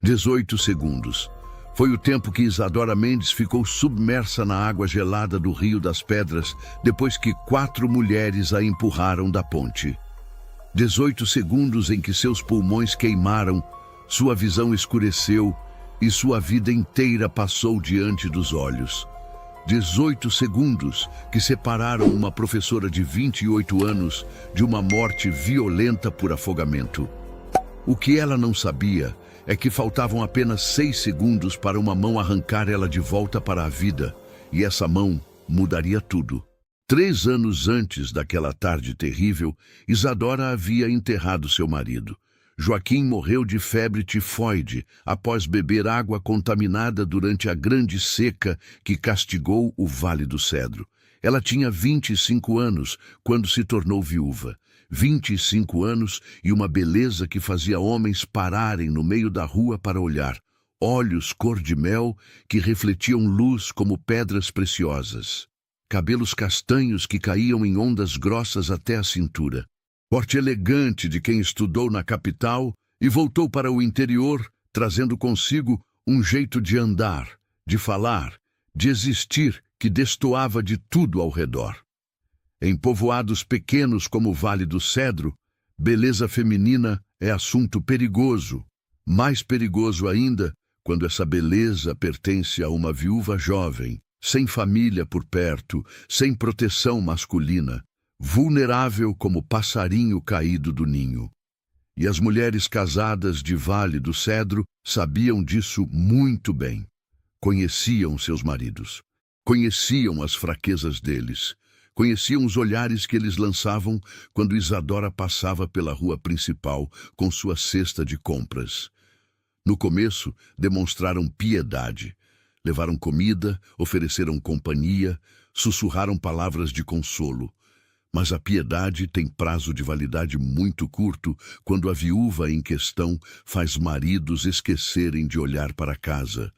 18 segundos. Foi o tempo que Isadora Mendes ficou submersa na água gelada do Rio das Pedras, depois que 4 mulheres a empurraram da ponte. 18 segundos em que seus pulmões queimaram, sua visão escureceu e sua vida inteira passou diante dos olhos. 18 segundos que separaram uma professora de 28 anos de uma morte violenta por afogamento. O que ela não sabia é que faltavam apenas 6 segundos para uma mão arrancar ela de volta para a vida, e essa mão mudaria tudo. 3 anos antes daquela tarde terrível, Isadora havia enterrado seu marido. Joaquim morreu de febre tifoide após beber água contaminada durante a grande seca que castigou o Vale do Cedro. Ela tinha 25 anos quando se tornou viúva. 25 anos e uma beleza que fazia homens pararem no meio da rua para olhar. Olhos cor de mel que refletiam luz como pedras preciosas. Cabelos castanhos que caíam em ondas grossas até a cintura. Porte elegante de quem estudou na capital e voltou para o interior, trazendo consigo um jeito de andar, de falar, de existir que destoava de tudo ao redor. Em povoados pequenos como o Vale do Cedro, beleza feminina é assunto perigoso. Mais perigoso ainda quando essa beleza pertence a uma viúva jovem, sem família por perto, sem proteção masculina, vulnerável como passarinho caído do ninho. E as mulheres casadas de Vale do Cedro sabiam disso muito bem. Conheciam seus maridos, conheciam as fraquezas deles, conheciam os olhares que eles lançavam quando Isadora passava pela rua principal com sua cesta de compras. No começo, demonstraram piedade. Levaram comida, ofereceram companhia, sussurraram palavras de consolo. Mas a piedade tem prazo de validade muito curto quando a viúva em questão faz maridos esquecerem de olhar para casa,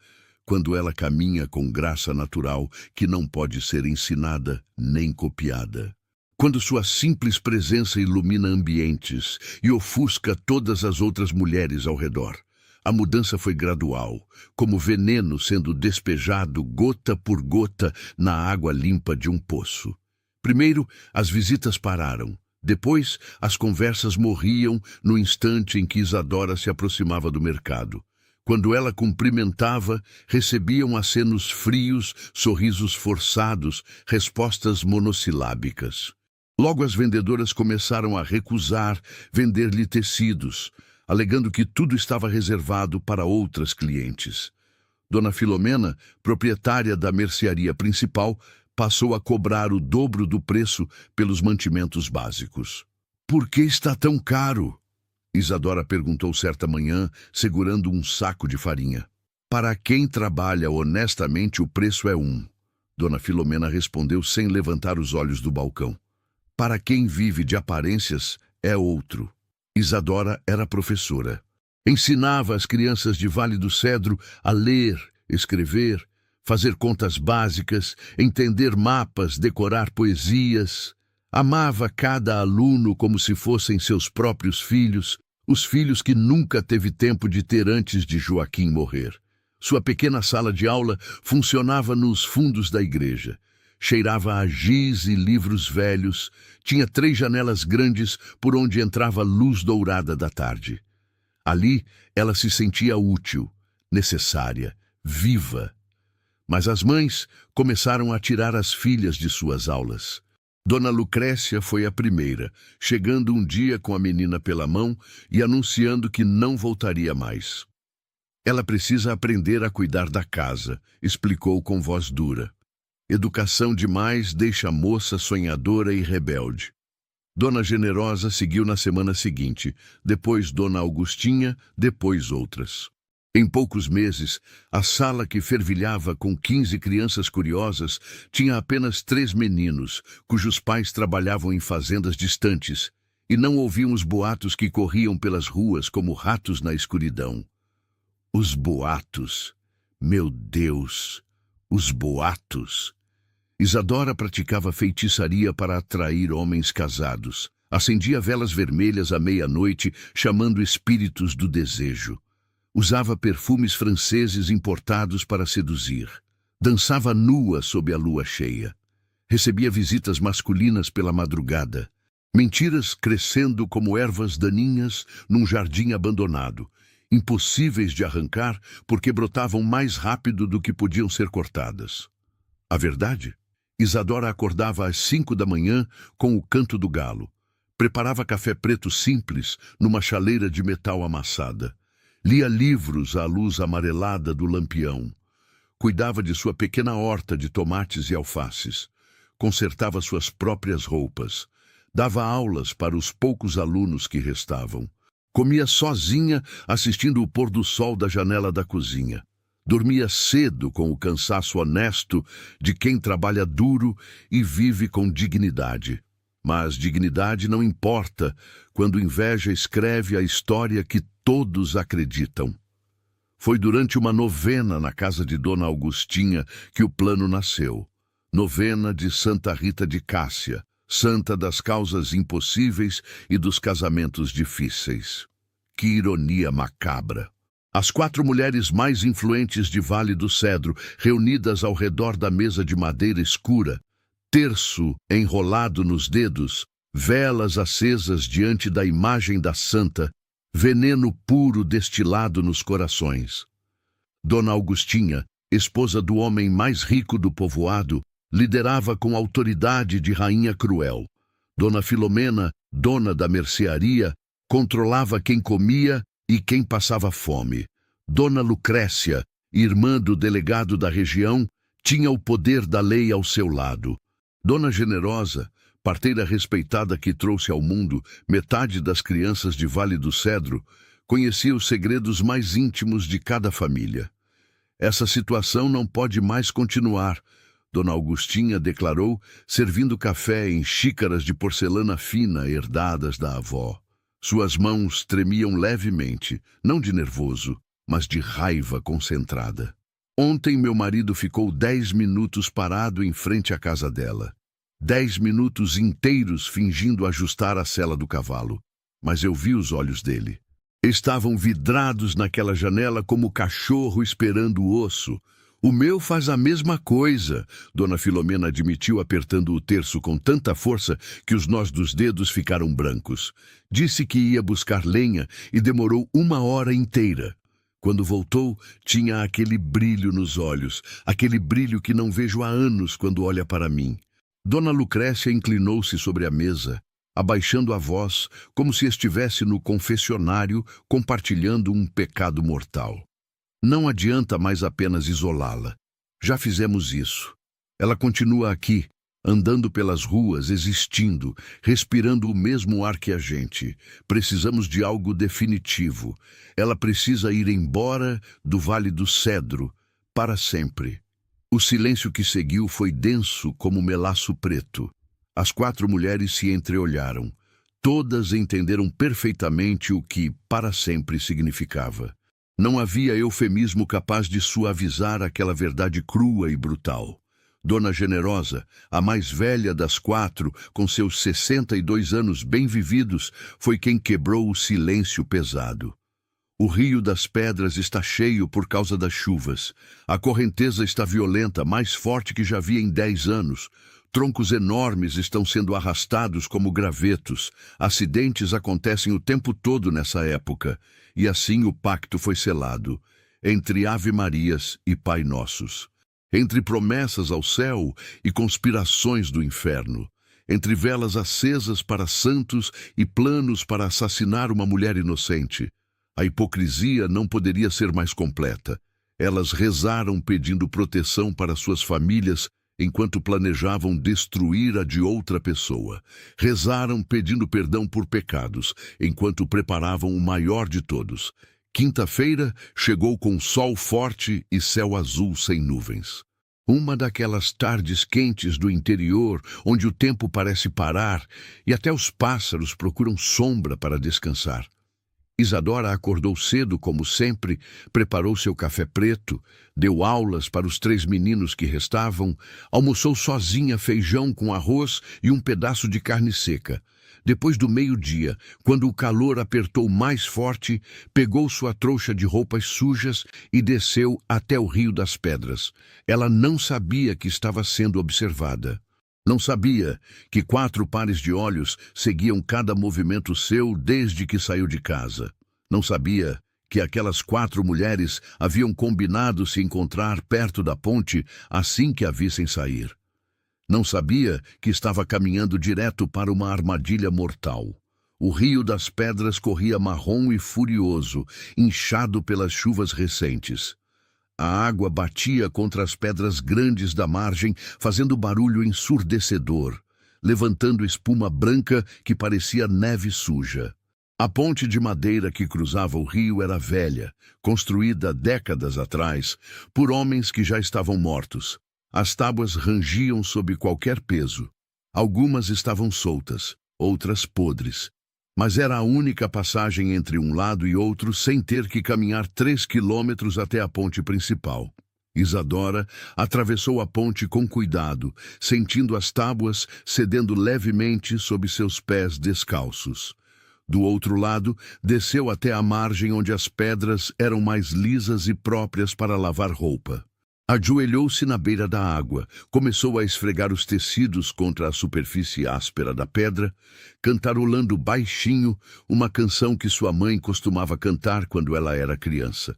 quando ela caminha com graça natural que não pode ser ensinada nem copiada. Quando sua simples presença ilumina ambientes e ofusca todas as outras mulheres ao redor. A mudança foi gradual, como veneno sendo despejado gota por gota na água limpa de um poço. Primeiro, as visitas pararam. Depois, as conversas morriam no instante em que Isadora se aproximava do mercado. Quando ela cumprimentava, recebiam acenos frios, sorrisos forçados, respostas monossilábicas. Logo as vendedoras começaram a recusar vender-lhe tecidos, alegando que tudo estava reservado para outras clientes. Dona Filomena, proprietária da mercearia principal, passou a cobrar o dobro do preço pelos mantimentos básicos. Por que está tão caro? Isadora perguntou certa manhã, segurando um saco de farinha. Para quem trabalha honestamente, o preço é um. Dona Filomena respondeu sem levantar os olhos do balcão. Para quem vive de aparências, é outro. Isadora era professora. Ensinava as crianças de Vale do Cedro a ler, escrever, fazer contas básicas, entender mapas, decorar poesias. Amava cada aluno como se fossem seus próprios filhos, os filhos que nunca teve tempo de ter antes de Joaquim morrer. Sua pequena sala de aula funcionava nos fundos da igreja. Cheirava a giz e livros velhos, tinha 3 janelas grandes por onde entrava a luz dourada da tarde. Ali ela se sentia útil, necessária, viva. Mas as mães começaram a tirar as filhas de suas aulas. Dona Lucrécia foi a primeira, chegando um dia com a menina pela mão e anunciando que não voltaria mais. Ela precisa aprender a cuidar da casa, explicou com voz dura. Educação demais deixa a moça sonhadora e rebelde. Dona Generosa seguiu na semana seguinte, depois Dona Augustinha, depois outras. Em poucos meses, a sala que fervilhava com 15 crianças curiosas tinha apenas 3 meninos, cujos pais trabalhavam em fazendas distantes, e não ouviam os boatos que corriam pelas ruas como ratos na escuridão. Os boatos! Meu Deus! Os boatos! Isadora praticava feitiçaria para atrair homens casados. Acendia velas vermelhas à meia-noite, chamando espíritos do desejo. Usava perfumes franceses importados para seduzir. Dançava nua sob a lua cheia. Recebia visitas masculinas pela madrugada. Mentiras crescendo como ervas daninhas num jardim abandonado, impossíveis de arrancar porque brotavam mais rápido do que podiam ser cortadas. A verdade? Isadora acordava às 5 da manhã com o canto do galo. Preparava café preto simples numa chaleira de metal amassada. Lia livros à luz amarelada do lampião. Cuidava de sua pequena horta de tomates e alfaces. Consertava suas próprias roupas. Dava aulas para os poucos alunos que restavam. Comia sozinha, assistindo o pôr do sol da janela da cozinha. Dormia cedo com o cansaço honesto de quem trabalha duro e vive com dignidade. Mas dignidade não importa quando inveja escreve a história que todos acreditam. Foi durante uma novena na casa de Dona Augustinha que o plano nasceu. Novena de Santa Rita de Cássia, santa das causas impossíveis e dos casamentos difíceis. Que ironia macabra! As 4 mulheres mais influentes de Vale do Cedro, reunidas ao redor da mesa de madeira escura, terço enrolado nos dedos, velas acesas diante da imagem da santa, veneno puro destilado nos corações. Dona Augustinha, esposa do homem mais rico do povoado, liderava com autoridade de rainha cruel. Dona Filomena, dona da mercearia, controlava quem comia e quem passava fome. Dona Lucrécia, irmã do delegado da região, tinha o poder da lei ao seu lado. Dona Generosa, parteira respeitada que trouxe ao mundo metade das crianças de Vale do Cedro, conhecia os segredos mais íntimos de cada família. Essa situação não pode mais continuar, Dona Augustinha declarou, servindo café em xícaras de porcelana fina herdadas da avó. Suas mãos tremiam levemente, não de nervoso, mas de raiva concentrada. Ontem meu marido ficou 10 minutos parado em frente à casa dela. 10 minutos inteiros fingindo ajustar a sela do cavalo. Mas eu vi os olhos dele. Estavam vidrados naquela janela como cachorro esperando o osso. O meu faz a mesma coisa, Dona Filomena admitiu apertando o terço com tanta força que os nós dos dedos ficaram brancos. Disse que ia buscar lenha e demorou 1 hora inteira. Quando voltou, tinha aquele brilho nos olhos, aquele brilho que não vejo há anos quando olha para mim. Dona Lucrécia inclinou-se sobre a mesa, abaixando a voz, como se estivesse no confessionário compartilhando um pecado mortal. Não adianta mais apenas isolá-la. Já fizemos isso. Ela continua aqui, andando pelas ruas, existindo, respirando o mesmo ar que a gente. Precisamos de algo definitivo. Ela precisa ir embora do Vale do Cedro, para sempre. O silêncio que seguiu foi denso como melaço preto. As 4 mulheres se entreolharam. Todas entenderam perfeitamente o que para sempre significava. Não havia eufemismo capaz de suavizar aquela verdade crua e brutal. Dona Generosa, a mais velha das 4, com seus 62 anos bem vividos, foi quem quebrou o silêncio pesado. O Rio das Pedras está cheio por causa das chuvas. A correnteza está violenta, mais forte que já vi em 10 anos. Troncos enormes estão sendo arrastados como gravetos. Acidentes acontecem o tempo todo nessa época. E assim o pacto foi selado, entre Ave-Marias e Pai Nossos, entre promessas ao céu e conspirações do inferno, entre velas acesas para santos e planos para assassinar uma mulher inocente. A hipocrisia não poderia ser mais completa. Elas rezaram pedindo proteção para suas famílias enquanto planejavam destruir a de outra pessoa. Rezaram pedindo perdão por pecados, enquanto preparavam o maior de todos. Quinta-feira chegou com sol forte e céu azul sem nuvens. Uma daquelas tardes quentes do interior, onde o tempo parece parar e até os pássaros procuram sombra para descansar. Isadora acordou cedo, como sempre, preparou seu café preto, deu aulas para os 3 meninos que restavam, almoçou sozinha feijão com arroz e um pedaço de carne seca. Depois do meio-dia, quando o calor apertou mais forte, pegou sua trouxa de roupas sujas e desceu até o Rio das Pedras. Ela não sabia que estava sendo observada. Não sabia que 4 pares de olhos seguiam cada movimento seu desde que saiu de casa. Não sabia que aquelas 4 mulheres haviam combinado se encontrar perto da ponte assim que a vissem sair. Não sabia que estava caminhando direto para uma armadilha mortal. O Rio das Pedras corria marrom e furioso, inchado pelas chuvas recentes. A água batia contra as pedras grandes da margem, fazendo barulho ensurdecedor, levantando espuma branca que parecia neve suja. A ponte de madeira que cruzava o rio era velha, construída décadas atrás por homens que já estavam mortos. As tábuas rangiam sob qualquer peso. Algumas estavam soltas, outras podres. Mas era a única passagem entre um lado e outro sem ter que caminhar 3 quilômetros até a ponte principal. Isadora atravessou a ponte com cuidado, sentindo as tábuas cedendo levemente sob seus pés descalços. Do outro lado, desceu até a margem onde as pedras eram mais lisas e próprias para lavar roupa. Ajoelhou-se na beira da água, começou a esfregar os tecidos contra a superfície áspera da pedra, cantarolando baixinho uma canção que sua mãe costumava cantar quando ela era criança.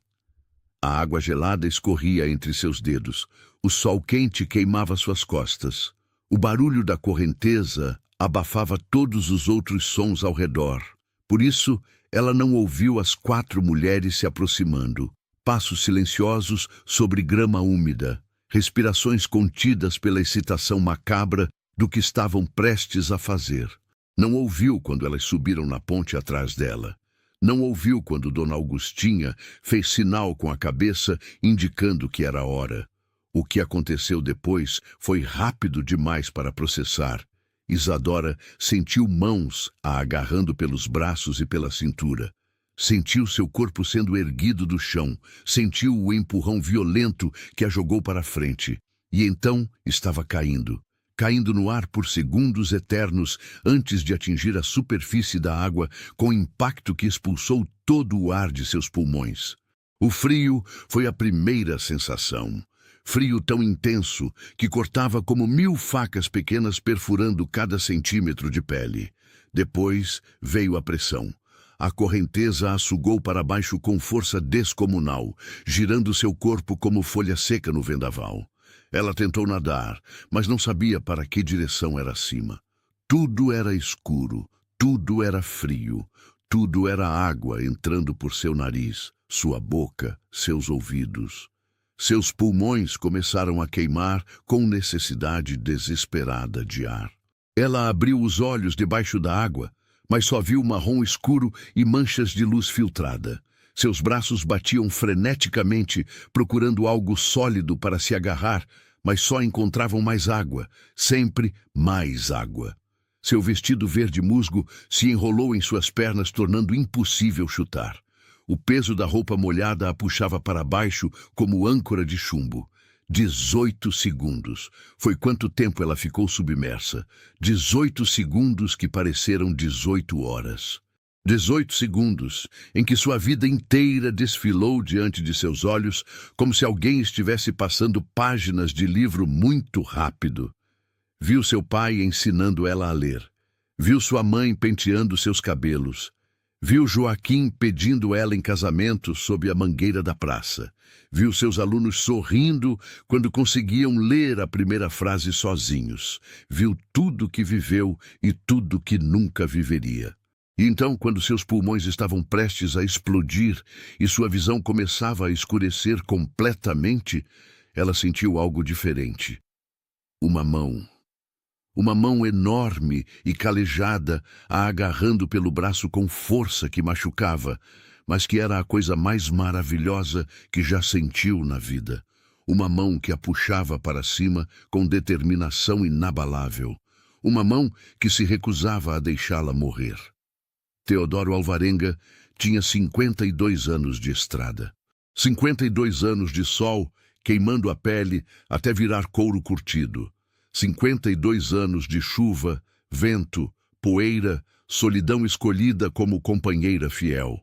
A água gelada escorria entre seus dedos, o sol quente queimava suas costas. O barulho da correnteza abafava todos os outros sons ao redor. Por isso, ela não ouviu as 4 mulheres se aproximando. Passos silenciosos sobre grama úmida, respirações contidas pela excitação macabra do que estavam prestes a fazer. Não ouviu quando elas subiram na ponte atrás dela. Não ouviu quando Dona Augustinha fez sinal com a cabeça indicando que era hora. O que aconteceu depois foi rápido demais para processar. Isadora sentiu mãos a agarrando pelos braços e pela cintura. Sentiu seu corpo sendo erguido do chão, sentiu o empurrão violento que a jogou para frente. E então estava caindo no ar por segundos eternos antes de atingir a superfície da água com impacto que expulsou todo o ar de seus pulmões. O frio foi a primeira sensação. Frio tão intenso que cortava como 1000 facas pequenas perfurando cada centímetro de pele. Depois veio a pressão. A correnteza a sugou para baixo com força descomunal, girando seu corpo como folha seca no vendaval. Ela tentou nadar, mas não sabia para que direção era acima. Tudo era escuro, tudo era frio, tudo era água entrando por seu nariz, sua boca, seus ouvidos. Seus pulmões começaram a queimar com necessidade desesperada de ar. Ela abriu os olhos debaixo da água, mas só viu marrom escuro e manchas de luz filtrada. Seus braços batiam freneticamente, procurando algo sólido para se agarrar, mas só encontravam mais água, sempre mais água. Seu vestido verde musgo se enrolou em suas pernas, tornando impossível chutar. O peso da roupa molhada a puxava para baixo como âncora de chumbo. 18 segundos. Foi quanto tempo ela ficou submersa. 18 segundos que pareceram 18 horas. 18 segundos em que sua vida inteira desfilou diante de seus olhos, como se alguém estivesse passando páginas de livro muito rápido. Viu seu pai ensinando ela a ler. Viu sua mãe penteando seus cabelos. Viu Joaquim pedindo ela em casamento sob a mangueira da praça. Viu seus alunos sorrindo quando conseguiam ler a primeira frase sozinhos. Viu tudo que viveu e tudo que nunca viveria. E então, quando seus pulmões estavam prestes a explodir e sua visão começava a escurecer completamente, ela sentiu algo diferente. Uma mão. Uma mão enorme e calejada a agarrando pelo braço com força que machucava, mas que era a coisa mais maravilhosa que já sentiu na vida. Uma mão que a puxava para cima com determinação inabalável. Uma mão que se recusava a deixá-la morrer. Teodoro Alvarenga tinha 52 anos de estrada. 52 anos de sol queimando a pele até virar couro curtido. 52 anos de chuva, vento, poeira, solidão escolhida como companheira fiel.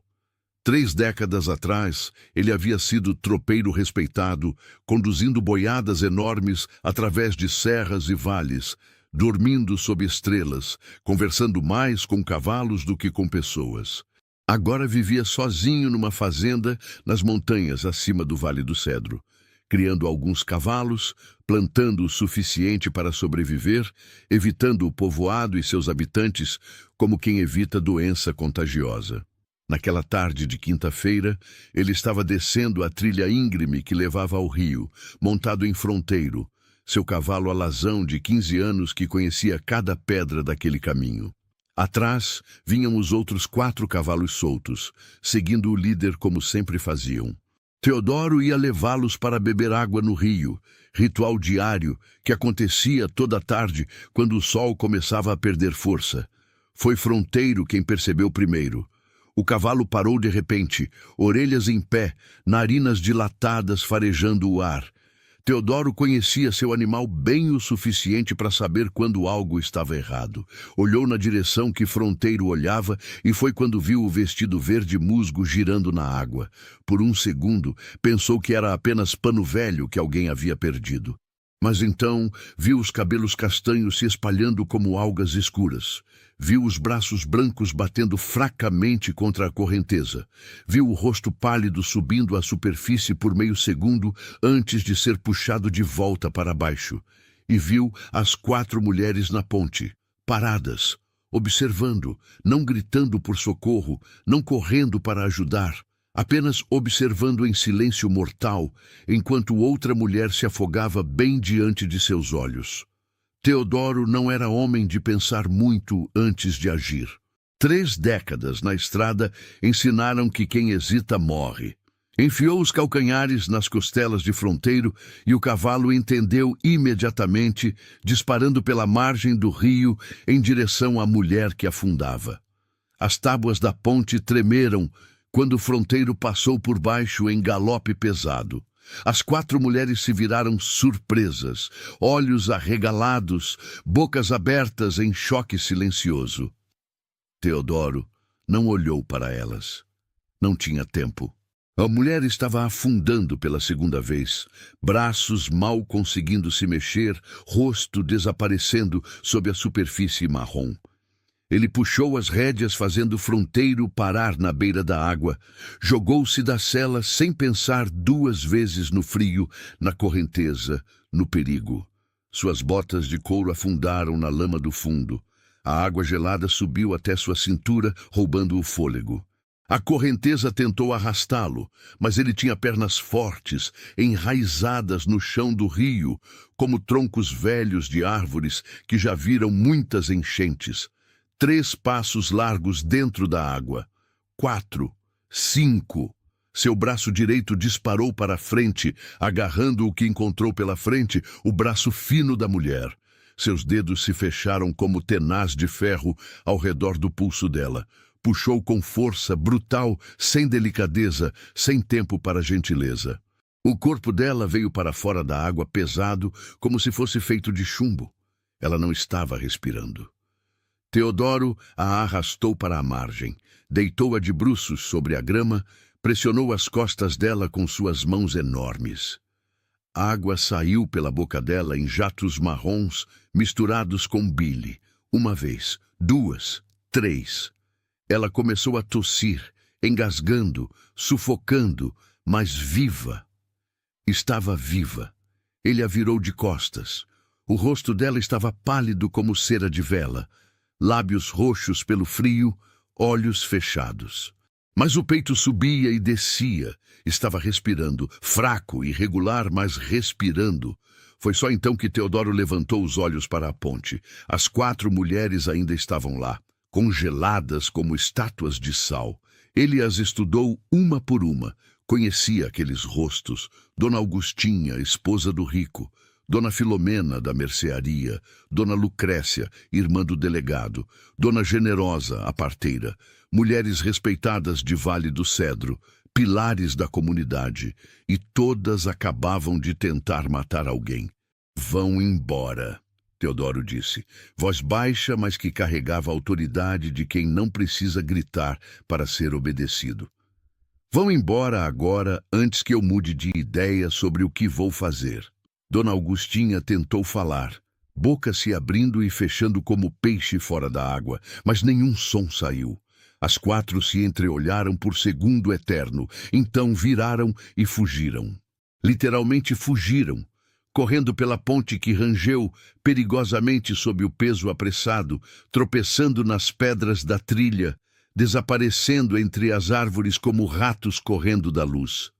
3 décadas atrás, ele havia sido tropeiro respeitado, conduzindo boiadas enormes através de serras e vales, dormindo sob estrelas, conversando mais com cavalos do que com pessoas. Agora vivia sozinho numa fazenda nas montanhas acima do Vale do Cedro, criando alguns cavalos, plantando o suficiente para sobreviver, evitando o povoado e seus habitantes como quem evita doença contagiosa. Naquela tarde de quinta-feira, ele estava descendo a trilha íngreme que levava ao rio, montado em Fronteiro, seu cavalo alazão de 15 anos que conhecia cada pedra daquele caminho. Atrás vinham os outros 4 cavalos soltos, seguindo o líder como sempre faziam. Teodoro ia levá-los para beber água no rio, ritual diário que acontecia toda tarde quando o sol começava a perder força. Foi Fronteiro quem percebeu primeiro. O cavalo parou de repente, orelhas em pé, narinas dilatadas farejando o ar. Teodoro conhecia seu animal bem o suficiente para saber quando algo estava errado. Olhou na direção que Fronteiro olhava e foi quando viu o vestido verde musgo girando na água. Por um segundo, pensou que era apenas pano velho que alguém havia perdido. Mas então viu os cabelos castanhos se espalhando como algas escuras. Viu os braços brancos batendo fracamente contra a correnteza. Viu o rosto pálido subindo à superfície por meio segundo antes de ser puxado de volta para baixo. E viu as 4 mulheres na ponte, paradas, observando, não gritando por socorro, não correndo para ajudar, apenas observando em silêncio mortal, enquanto outra mulher se afogava bem diante de seus olhos. Teodoro não era homem de pensar muito antes de agir. 3 décadas na estrada ensinaram que quem hesita morre. Enfiou os calcanhares nas costelas de Fronteiro e o cavalo entendeu imediatamente, disparando pela margem do rio em direção à mulher que afundava. As tábuas da ponte tremeram quando Fronteiro passou por baixo em galope pesado. As 4 mulheres se viraram surpresas, olhos arregalados, bocas abertas em choque silencioso. Teodoro não olhou para elas. Não tinha tempo. A mulher estava afundando pela segunda vez, braços mal conseguindo se mexer, rosto desaparecendo sob a superfície marrom. Ele puxou as rédeas fazendo Fronteiro parar na beira da água, jogou-se da sela sem pensar 2 vezes no frio, na correnteza, no perigo. Suas botas de couro afundaram na lama do fundo. A água gelada subiu até sua cintura, roubando o fôlego. A correnteza tentou arrastá-lo, mas ele tinha pernas fortes, enraizadas no chão do rio, como troncos velhos de árvores que já viram muitas enchentes. 3 passos largos dentro da água. 4, 5. Seu braço direito disparou para a frente, agarrando o que encontrou pela frente, o braço fino da mulher. Seus dedos se fecharam como tenaz de ferro ao redor do pulso dela. Puxou com força, brutal, sem delicadeza, sem tempo para gentileza. O corpo dela veio para fora da água pesado, como se fosse feito de chumbo. Ela não estava respirando. Teodoro a arrastou para a margem, deitou-a de bruços sobre a grama, pressionou as costas dela com suas mãos enormes. A água saiu pela boca dela em jatos marrons misturados com bile. 1 vez, 2, 3. Ela começou a tossir, engasgando, sufocando, mas viva. Estava viva. Ele a virou de costas. O rosto dela estava pálido como cera de vela. Lábios roxos pelo frio, olhos fechados. Mas o peito subia e descia. Estava respirando, fraco, irregular, mas respirando. Foi só então que Teodoro levantou os olhos para a ponte. As 4 mulheres ainda estavam lá, congeladas como estátuas de sal. Ele as estudou uma por uma. Conhecia aqueles rostos. Dona Augustinha, esposa do rico. Dona Filomena, da mercearia, Dona Lucrécia, irmã do delegado, Dona Generosa, a parteira, mulheres respeitadas de Vale do Cedro, pilares da comunidade, e todas acabavam de tentar matar alguém. Vão embora. Teodoro disse, voz baixa, mas que carregava a autoridade de quem não precisa gritar para ser obedecido. Vão embora agora, antes que eu mude de ideia sobre o que vou fazer. Dona Augustinha tentou falar, boca se abrindo e fechando como peixe fora da água, mas nenhum som saiu. As quatro se entreolharam por segundo eterno, então viraram e fugiram. Literalmente fugiram, correndo pela ponte que rangeu perigosamente sob o peso apressado, tropeçando nas pedras da trilha, desaparecendo entre as árvores como ratos correndo da luz.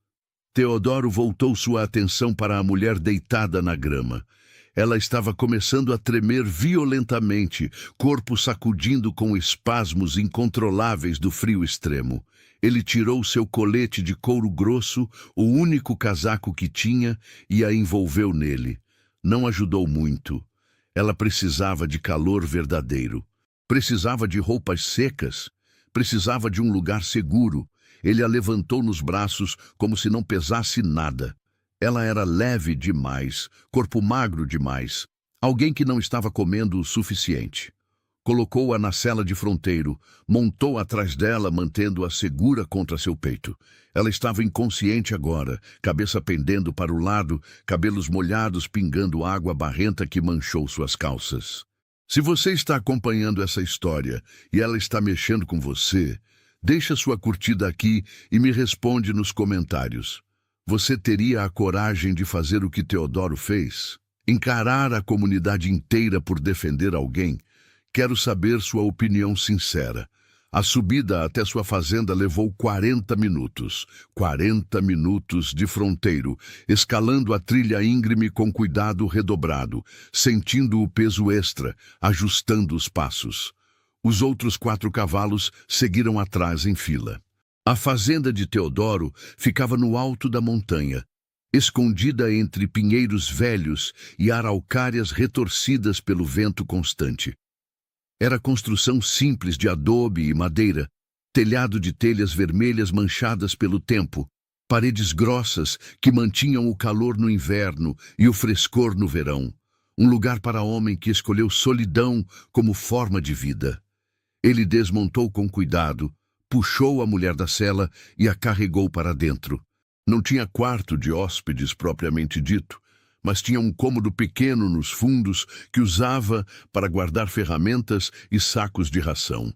Teodoro voltou sua atenção para a mulher deitada na grama. Ela estava começando a tremer violentamente, corpo sacudindo com espasmos incontroláveis do frio extremo. Ele tirou seu colete de couro grosso, o único casaco que tinha, e a envolveu nele. Não ajudou muito. Ela precisava de calor verdadeiro. Precisava de roupas secas. Precisava de um lugar seguro. Ele a levantou nos braços como se não pesasse nada. Ela era leve demais, corpo magro demais. Alguém que não estava comendo o suficiente. Colocou-a na sela de fronteiro, montou atrás dela, mantendo-a segura contra seu peito. Ela estava inconsciente agora, cabeça pendendo para o lado, cabelos molhados pingando água barrenta que manchou suas calças. Se você está acompanhando essa história e ela está mexendo com você, deixa sua curtida aqui e me responde nos comentários. Você teria a coragem de fazer o que Teodoro fez? Encarar a comunidade inteira por defender alguém? Quero saber sua opinião sincera. A subida até sua fazenda levou 40 minutos. 40 minutos de fronteiro, escalando a trilha íngreme com cuidado redobrado, sentindo o peso extra, ajustando os passos. Os outros 4 cavalos seguiram atrás em fila. A fazenda de Teodoro ficava no alto da montanha, escondida entre pinheiros velhos e araucárias retorcidas pelo vento constante. Era construção simples de adobe e madeira, telhado de telhas vermelhas manchadas pelo tempo, paredes grossas que mantinham o calor no inverno e o frescor no verão. Um lugar para homem que escolheu solidão como forma de vida. Ele desmontou com cuidado, puxou a mulher da cela e a carregou para dentro. Não tinha quarto de hóspedes propriamente dito, mas tinha um cômodo pequeno nos fundos que usava para guardar ferramentas e sacos de ração.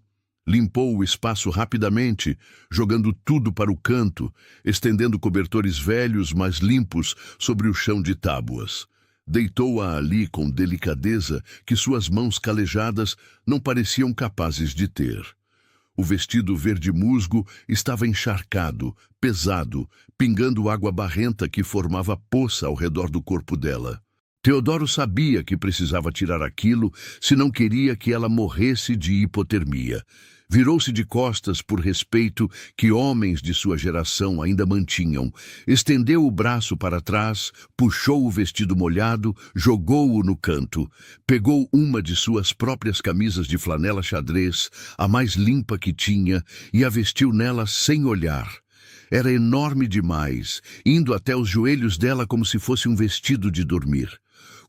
Limpou o espaço rapidamente, jogando tudo para o canto, estendendo cobertores velhos, mas limpos, sobre o chão de tábuas. Deitou-a ali com delicadeza que suas mãos calejadas não pareciam capazes de ter. O vestido verde musgo estava encharcado, pesado, pingando água barrenta que formava poça ao redor do corpo dela. Teodoro sabia que precisava tirar aquilo se não queria que ela morresse de hipotermia. Virou-se de costas por respeito que homens de sua geração ainda mantinham. Estendeu o braço para trás, puxou o vestido molhado, jogou-o no canto. Pegou uma de suas próprias camisas de flanela xadrez, a mais limpa que tinha, e a vestiu nela sem olhar. Era enorme demais, indo até os joelhos dela como se fosse um vestido de dormir.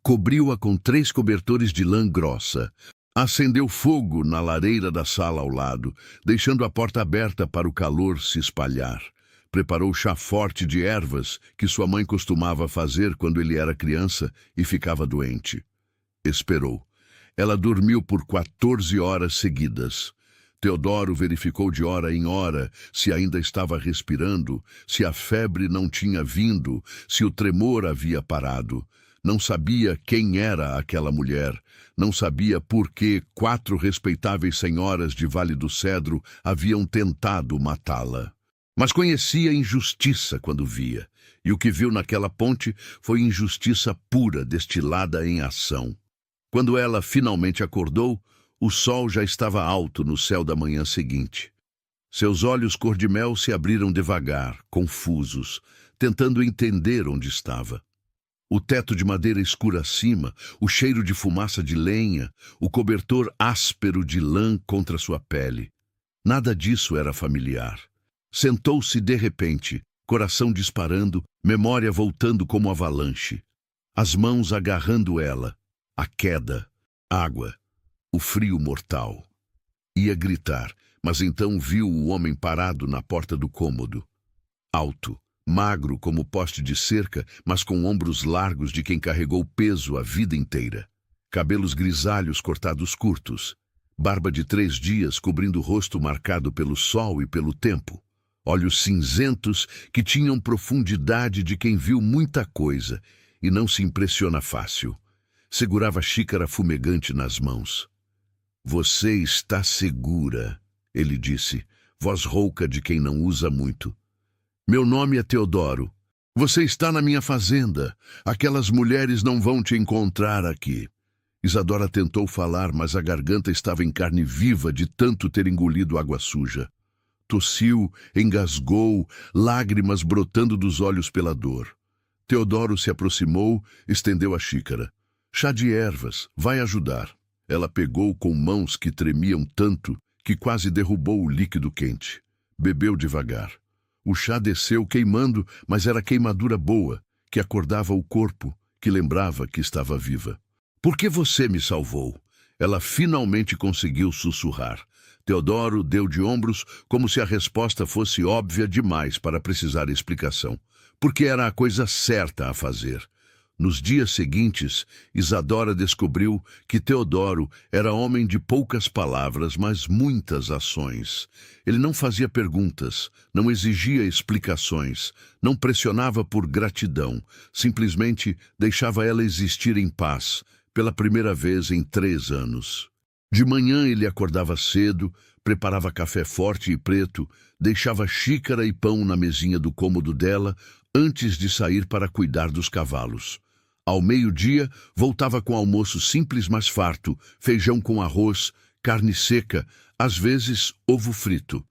Cobriu-a com 3 cobertores de lã grossa. Acendeu fogo na lareira da sala ao lado, deixando a porta aberta para o calor se espalhar. Preparou chá forte de ervas que sua mãe costumava fazer quando ele era criança e ficava doente. Esperou. Ela dormiu por 14 horas seguidas. Teodoro verificou de hora em hora se ainda estava respirando, se a febre não tinha vindo, se o tremor havia parado. Não sabia quem era aquela mulher. Não sabia por que 4 respeitáveis senhoras de Vale do Cedro haviam tentado matá-la. Mas conhecia a injustiça quando via, e o que viu naquela ponte foi injustiça pura destilada em ação. Quando ela finalmente acordou, o sol já estava alto no céu da manhã seguinte. Seus olhos cor-de-mel se abriram devagar, confusos, tentando entender onde estava. O teto de madeira escura acima, o cheiro de fumaça de lenha, o cobertor áspero de lã contra sua pele. Nada disso era familiar. Sentou-se de repente, coração disparando, memória voltando como avalanche. As mãos agarrando ela. A queda, água, o frio mortal. Ia gritar, mas então viu o homem parado na porta do cômodo. Alto, magro como poste de cerca, mas com ombros largos de quem carregou peso a vida inteira. Cabelos grisalhos cortados curtos. Barba de 3 dias cobrindo o rosto marcado pelo sol e pelo tempo. Olhos cinzentos que tinham profundidade de quem viu muita coisa e não se impressiona fácil. Segurava a xícara fumegante nas mãos. Você está segura, ele disse, voz rouca de quem não usa muito. Meu nome é Teodoro. Você está na minha fazenda. Aquelas mulheres não vão te encontrar aqui. Isadora tentou falar, mas a garganta estava em carne viva de tanto ter engolido água suja. Tossiu, engasgou, lágrimas brotando dos olhos pela dor. Teodoro se aproximou, estendeu a xícara. Chá de ervas, vai ajudar. Ela pegou com mãos que tremiam tanto que quase derrubou o líquido quente. Bebeu devagar. O chá desceu queimando, mas era queimadura boa, que acordava o corpo, que lembrava que estava viva. Por que você me salvou? Ela finalmente conseguiu sussurrar. Teodoro deu de ombros como se a resposta fosse óbvia demais para precisar explicação. Porque era a coisa certa a fazer. Nos dias seguintes, Isadora descobriu que Teodoro era homem de poucas palavras, mas muitas ações. Ele não fazia perguntas, não exigia explicações, não pressionava por gratidão, simplesmente deixava ela existir em paz, pela primeira vez em 3 anos. De manhã ele acordava cedo, preparava café forte e preto, deixava xícara e pão na mesinha do cômodo dela antes de sair para cuidar dos cavalos. Ao meio-dia, voltava com almoço simples mas farto, feijão com arroz, carne seca, às vezes ovo frito.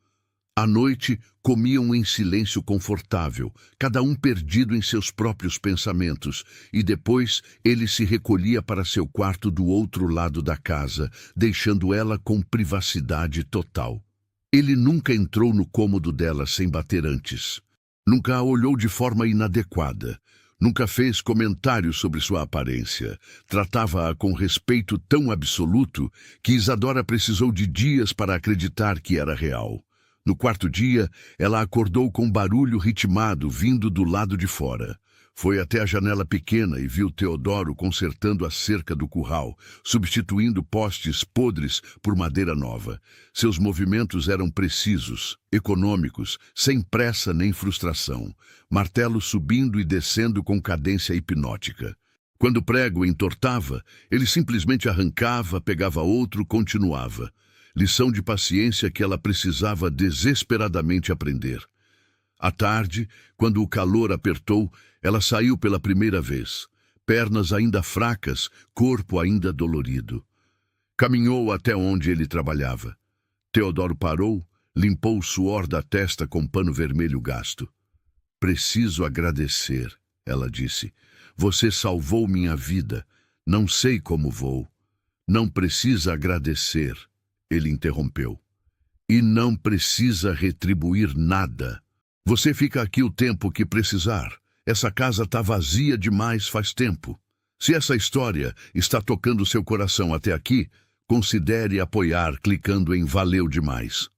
À noite, comiam em silêncio confortável, cada um perdido em seus próprios pensamentos, e depois ele se recolhia para seu quarto do outro lado da casa, deixando ela com privacidade total. Ele nunca entrou no cômodo dela sem bater antes. Nunca a olhou de forma inadequada. Nunca fez comentários sobre sua aparência. Tratava-a com respeito tão absoluto que Isadora precisou de dias para acreditar que era real. No 4º dia, ela acordou com barulho ritmado vindo do lado de fora. Foi até a janela pequena e viu Teodoro consertando a cerca do curral, substituindo postes podres por madeira nova. Seus movimentos eram precisos, econômicos, sem pressa nem frustração. Martelo subindo e descendo com cadência hipnótica. Quando o prego entortava, ele simplesmente arrancava, pegava outro, continuava. Lição de paciência que ela precisava desesperadamente aprender. À tarde, quando o calor apertou, ela saiu pela primeira vez. Pernas ainda fracas, corpo ainda dolorido. Caminhou até onde ele trabalhava. Teodoro parou, limpou o suor da testa com pano vermelho gasto. Preciso agradecer, ela disse. Você salvou minha vida. Não sei como vou. Não precisa agradecer, ele interrompeu. E não precisa retribuir nada. Você fica aqui o tempo que precisar. Essa casa está vazia demais faz tempo. Se essa história está tocando seu coração até aqui, considere apoiar clicando em Valeu Demais.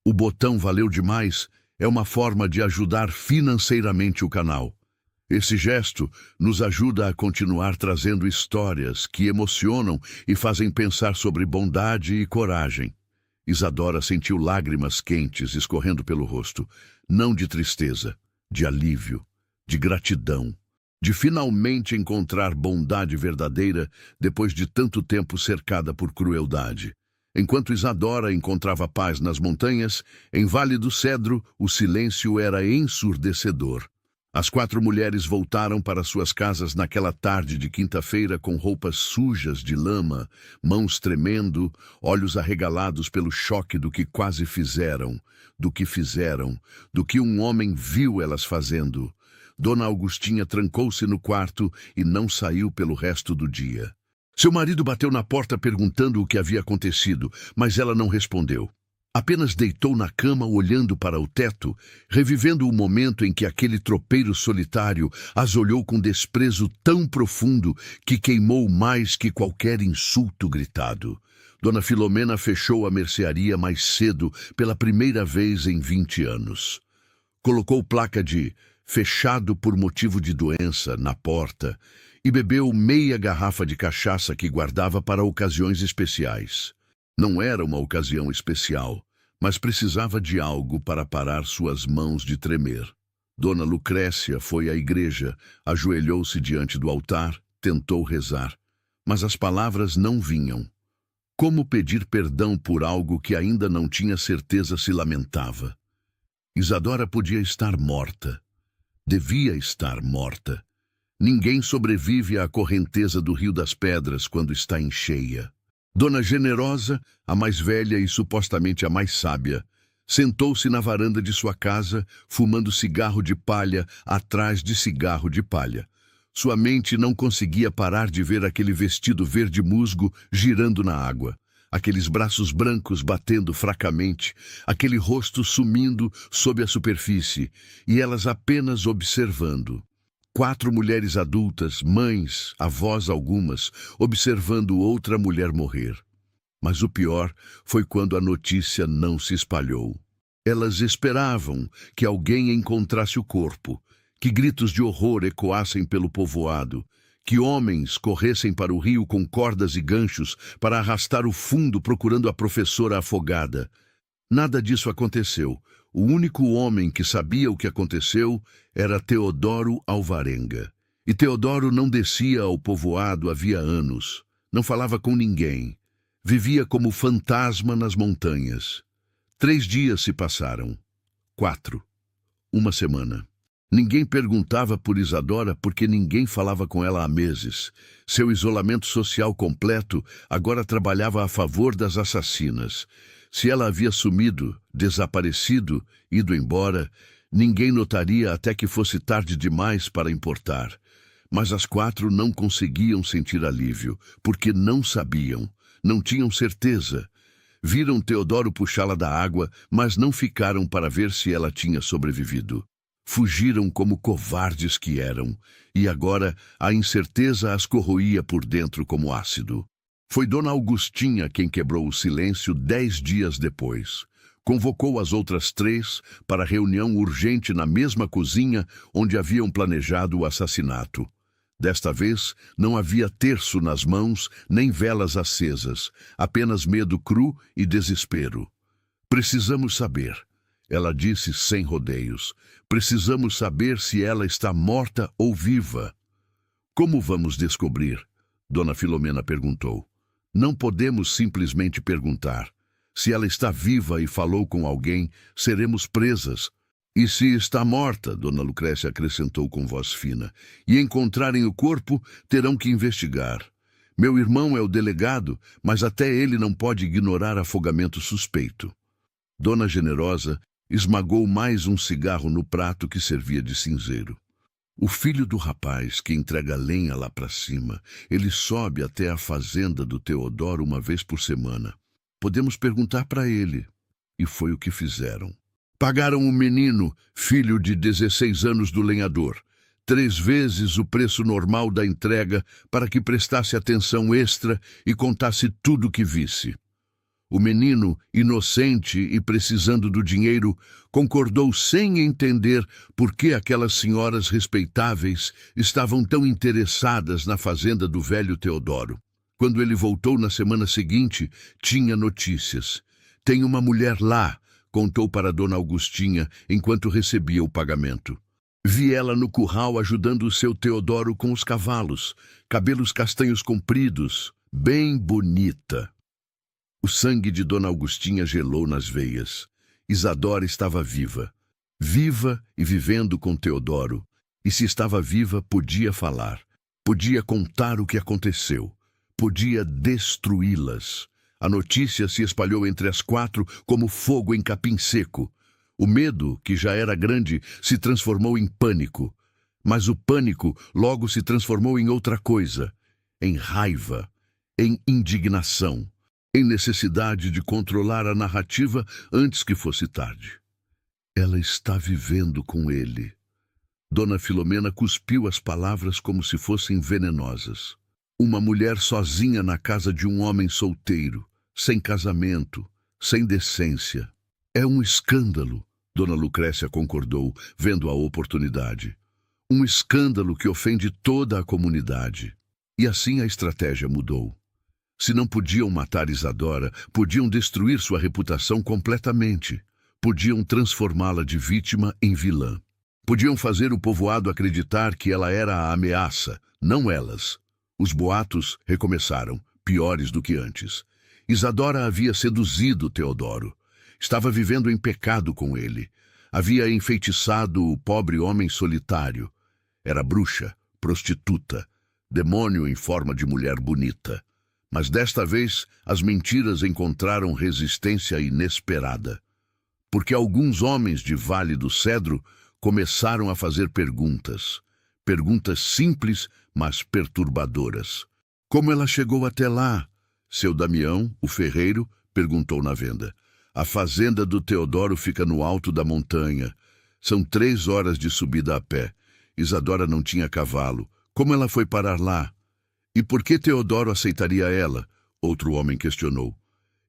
O botão Valeu Demais é uma forma de ajudar financeiramente o canal. Esse gesto nos ajuda a continuar trazendo histórias que emocionam e fazem pensar sobre bondade e coragem. Isadora sentiu lágrimas quentes escorrendo pelo rosto, não de tristeza, de alívio, de gratidão, de finalmente encontrar bondade verdadeira depois de tanto tempo cercada por crueldade. Enquanto Isadora encontrava paz nas montanhas, em Vale do Cedro o silêncio era ensurdecedor. As 4 mulheres voltaram para suas casas naquela tarde de quinta-feira com roupas sujas de lama, mãos tremendo, olhos arregalados pelo choque do que quase fizeram, do que fizeram, do que um homem viu elas fazendo. Dona Augustinha trancou-se no quarto e não saiu pelo resto do dia. Seu marido bateu na porta perguntando o que havia acontecido, mas ela não respondeu. Apenas deitou na cama olhando para o teto, revivendo o momento em que aquele tropeiro solitário as olhou com desprezo tão profundo que queimou mais que qualquer insulto gritado. Dona Filomena fechou a mercearia mais cedo, pela primeira vez em 20 anos. Colocou placa de "fechado por motivo de doença" na porta e bebeu meia garrafa de cachaça que guardava para ocasiões especiais. Não era uma ocasião especial, mas precisava de algo para parar suas mãos de tremer. Dona Lucrécia foi à igreja, ajoelhou-se diante do altar, tentou rezar, mas as palavras não vinham. Como pedir perdão por algo que ainda não tinha certeza se lamentava? Isadora podia estar morta. Devia estar morta. Ninguém sobrevive à correnteza do Rio das Pedras quando está em cheia. Dona Generosa, a mais velha e supostamente a mais sábia, sentou-se na varanda de sua casa, fumando cigarro de palha atrás de cigarro de palha. Sua mente não conseguia parar de ver aquele vestido verde musgo girando na água, aqueles braços brancos batendo fracamente, aquele rosto sumindo sob a superfície, e elas apenas observando. 4 mulheres adultas, mães, avós algumas, observando outra mulher morrer. Mas o pior foi quando a notícia não se espalhou. Elas esperavam que alguém encontrasse o corpo, que gritos de horror ecoassem pelo povoado, que homens corressem para o rio com cordas e ganchos para arrastar o fundo procurando a professora afogada. Nada disso aconteceu. O único homem que sabia o que aconteceu era Teodoro Alvarenga. E Teodoro não descia ao povoado havia anos. Não falava com ninguém. Vivia como fantasma nas montanhas. 3 dias se passaram. 4. Uma semana. Ninguém perguntava por Isadora porque ninguém falava com ela há meses. Seu isolamento social completo agora trabalhava a favor das assassinas. Se ela havia sumido, desaparecido, ido embora, ninguém notaria até que fosse tarde demais para importar. Mas as 4 não conseguiam sentir alívio, porque não sabiam, não tinham certeza. Viram Teodoro puxá-la da água, mas não ficaram para ver se ela tinha sobrevivido. Fugiram como covardes que eram, e agora a incerteza as corroía por dentro como ácido. Foi Dona Augustinha quem quebrou o silêncio 10 dias depois. Convocou as outras 3 para reunião urgente na mesma cozinha onde haviam planejado o assassinato. Desta vez, não havia terço nas mãos, nem velas acesas, apenas medo cru e desespero. Precisamos saber, ela disse sem rodeios. Precisamos saber se ela está morta ou viva. Como vamos descobrir? Dona Filomena perguntou. Não podemos simplesmente perguntar. Se ela está viva e falou com alguém, seremos presas. E se está morta, Dona Lucrécia acrescentou com voz fina, e encontrarem o corpo, terão que investigar. Meu irmão é o delegado, mas até ele não pode ignorar afogamento suspeito. Dona Generosa esmagou mais um cigarro no prato que servia de cinzeiro. O filho do rapaz que entrega lenha lá para cima, ele sobe até a fazenda do Teodoro uma vez por semana. Podemos perguntar para ele. E foi o que fizeram. Pagaram o menino, filho de 16 anos do lenhador, 3 vezes o preço normal da entrega para que prestasse atenção extra e contasse tudo o que visse. O menino, inocente e precisando do dinheiro, concordou sem entender por que aquelas senhoras respeitáveis estavam tão interessadas na fazenda do velho Teodoro. Quando ele voltou na semana seguinte, tinha notícias. Tem uma mulher lá, contou para Dona Augustinha enquanto recebia o pagamento. Vi ela no curral ajudando o seu Teodoro com os cavalos, cabelos castanhos compridos, bem bonita. O sangue de Dona Augustinha gelou nas veias. Isadora estava viva. Viva e vivendo com Teodoro. E se estava viva, podia falar. Podia contar o que aconteceu. Podia destruí-las. A notícia se espalhou entre as 4 como fogo em capim seco. O medo, que já era grande, se transformou em pânico. Mas o pânico logo se transformou em outra coisa. Em raiva. Em indignação. em necessidade de controlar a narrativa antes que fosse tarde. Ela está vivendo com ele. Dona Filomena cuspiu as palavras como se fossem venenosas. Uma mulher sozinha na casa de um homem solteiro, sem casamento, sem decência. É um escândalo, Dona Lucrécia concordou, vendo a oportunidade. Um escândalo que ofende toda a comunidade. E assim a estratégia mudou. Se não podiam matar Isadora, podiam destruir sua reputação completamente. Podiam transformá-la de vítima em vilã. Podiam fazer o povoado acreditar que ela era a ameaça, não elas. Os boatos recomeçaram, piores do que antes. Isadora havia seduzido Teodoro. Estava vivendo em pecado com ele. Havia enfeitiçado o pobre homem solitário. Era bruxa, prostituta, demônio em forma de mulher bonita. Mas desta vez as mentiras encontraram resistência inesperada. Porque alguns homens de Vale do Cedro começaram a fazer perguntas. Perguntas simples, mas perturbadoras. Como ela chegou até lá? Seu Damião, o ferreiro, perguntou na venda. A fazenda do Teodoro fica no alto da montanha. São 3 horas de subida a pé. Isadora não tinha cavalo. Como ela foi parar lá? E por que Teodoro aceitaria ela? Outro homem questionou.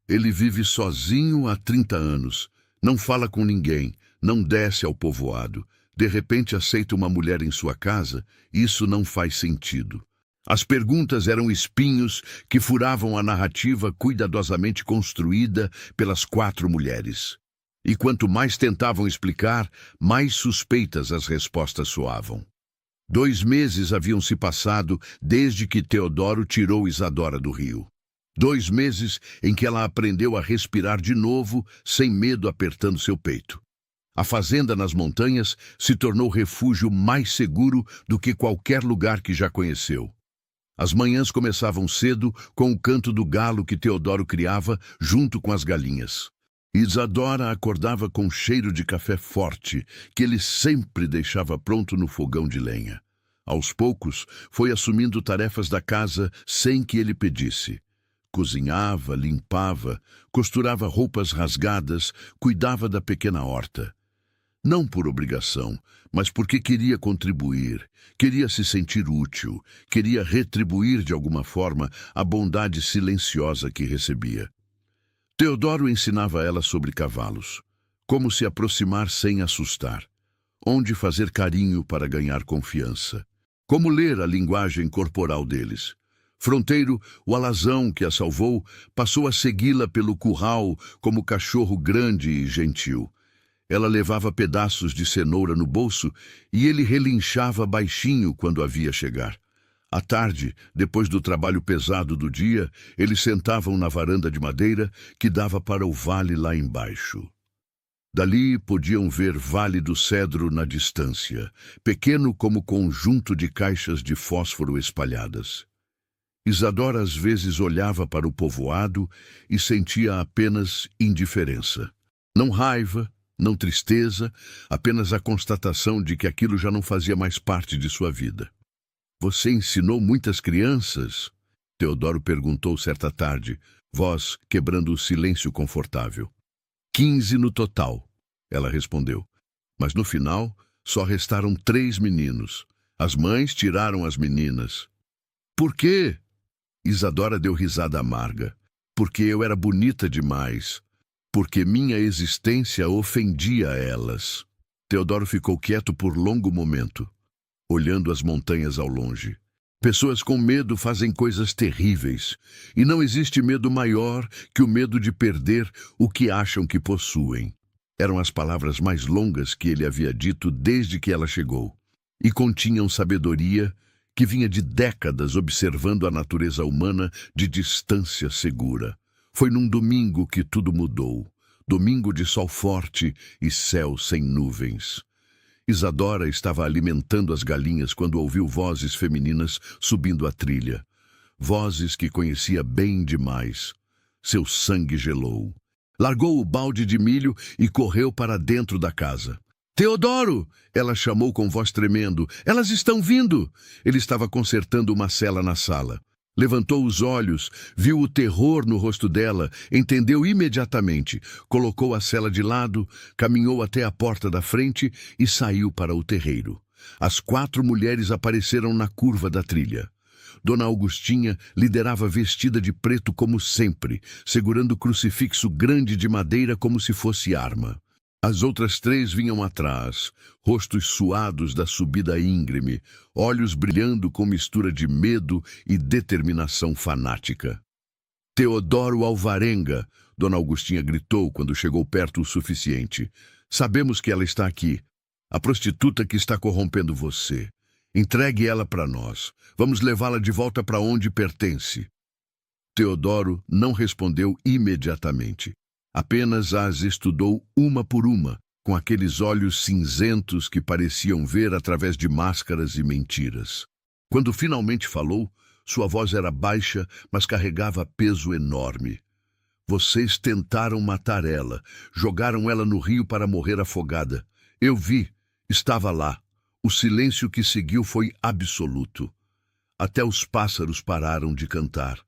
Ele vive sozinho há 30 anos. Não fala com ninguém. Não desce ao povoado. De repente aceita uma mulher em sua casa? Isso não faz sentido. As perguntas eram espinhos que furavam a narrativa cuidadosamente construída pelas 4 mulheres. E quanto mais tentavam explicar, mais suspeitas as respostas soavam. 2 meses haviam se passado desde que Teodoro tirou Isadora do rio. 2 meses em que ela aprendeu a respirar de novo, sem medo apertando seu peito. A fazenda nas montanhas se tornou refúgio mais seguro do que qualquer lugar que já conheceu. As manhãs começavam cedo com o canto do galo que Teodoro criava junto com as galinhas. Isadora acordava com cheiro de café forte, que ele sempre deixava pronto no fogão de lenha. Aos poucos, foi assumindo tarefas da casa sem que ele pedisse. Cozinhava, limpava, costurava roupas rasgadas, cuidava da pequena horta. Não por obrigação, mas porque queria contribuir, queria se sentir útil, queria retribuir de alguma forma a bondade silenciosa que recebia. Teodoro ensinava ela sobre cavalos, como se aproximar sem assustar, onde fazer carinho para ganhar confiança, como ler a linguagem corporal deles. Fronteiro, o alazão que a salvou, passou a segui-la pelo curral como cachorro grande e gentil. Ela levava pedaços de cenoura no bolso e ele relinchava baixinho quando a via chegar. À tarde, depois do trabalho pesado do dia, eles sentavam na varanda de madeira que dava para o vale lá embaixo. Dali podiam ver Vale do Cedro na distância, pequeno como conjunto de caixas de fósforo espalhadas. Isadora às vezes olhava para o povoado e sentia apenas indiferença. Não raiva, não tristeza, apenas a constatação de que aquilo já não fazia mais parte de sua vida. Você ensinou muitas crianças? Teodoro perguntou certa tarde, voz quebrando o silêncio confortável. 15 no total, ela respondeu. Mas no final, só restaram 3 meninos. As mães tiraram as meninas. Por quê? Isadora deu risada amarga. Porque eu era bonita demais. Porque minha existência ofendia elas. Teodoro ficou quieto por longo momento, olhando as montanhas ao longe. Pessoas com medo fazem coisas terríveis, e não existe medo maior que o medo de perder o que acham que possuem. Eram as palavras mais longas que ele havia dito desde que ela chegou, e continham sabedoria que vinha de décadas observando a natureza humana de distância segura. Foi num domingo que tudo mudou. Domingo de sol forte e céu sem nuvens. Isadora estava alimentando as galinhas quando ouviu vozes femininas subindo a trilha. Vozes que conhecia bem demais. Seu sangue gelou. Largou o balde de milho e correu para dentro da casa. Teodoro! Ela chamou com voz tremendo. Elas estão vindo! Ele estava consertando uma cela na sala. Levantou os olhos, viu o terror no rosto dela, entendeu imediatamente, colocou a cela de lado, caminhou até a porta da frente e saiu para o terreiro. As 4 mulheres apareceram na curva da trilha. Dona Augustinha liderava vestida de preto como sempre, segurando o crucifixo grande de madeira como se fosse arma. As outras 3 vinham atrás, rostos suados da subida íngreme, olhos brilhando com mistura de medo e determinação fanática. Teodoro Alvarenga, Dona Augustinha gritou quando chegou perto o suficiente. Sabemos que ela está aqui. A prostituta que está corrompendo você. Entregue ela para nós. Vamos levá-la de volta para onde pertence. Teodoro não respondeu imediatamente. Apenas as estudou uma por uma, com aqueles olhos cinzentos que pareciam ver através de máscaras e mentiras. Quando finalmente falou, sua voz era baixa, mas carregava peso enorme. Vocês tentaram matar ela, jogaram ela no rio para morrer afogada. Eu vi, estava lá. O silêncio que seguiu foi absoluto. Até os pássaros pararam de cantar.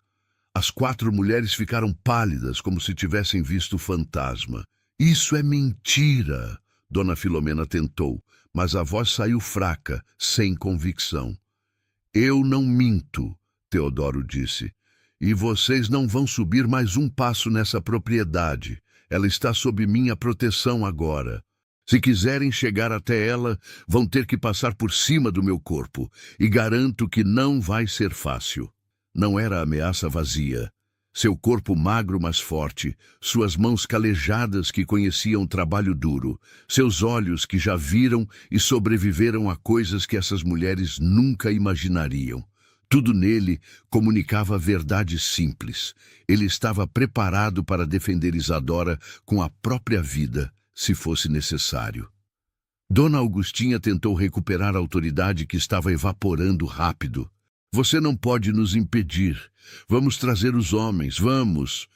As 4 mulheres ficaram pálidas, como se tivessem visto fantasma. Isso é mentira, Dona Filomena tentou, mas a voz saiu fraca, sem convicção. Eu não minto, Teodoro disse. E vocês não vão subir mais um passo nessa propriedade. Ela está sob minha proteção agora. Se quiserem chegar até ela, vão ter que passar por cima do meu corpo, e garanto que não vai ser fácil. Não era ameaça vazia. Seu corpo magro, mas forte, suas mãos calejadas que conheciam trabalho duro, seus olhos que já viram e sobreviveram a coisas que essas mulheres nunca imaginariam. Tudo nele comunicava verdade simples. Ele estava preparado para defender Isadora com a própria vida, se fosse necessário. Dona Augustinha tentou recuperar a autoridade que estava evaporando rápido. Você não pode nos impedir. Vamos trazer os homens, vamos.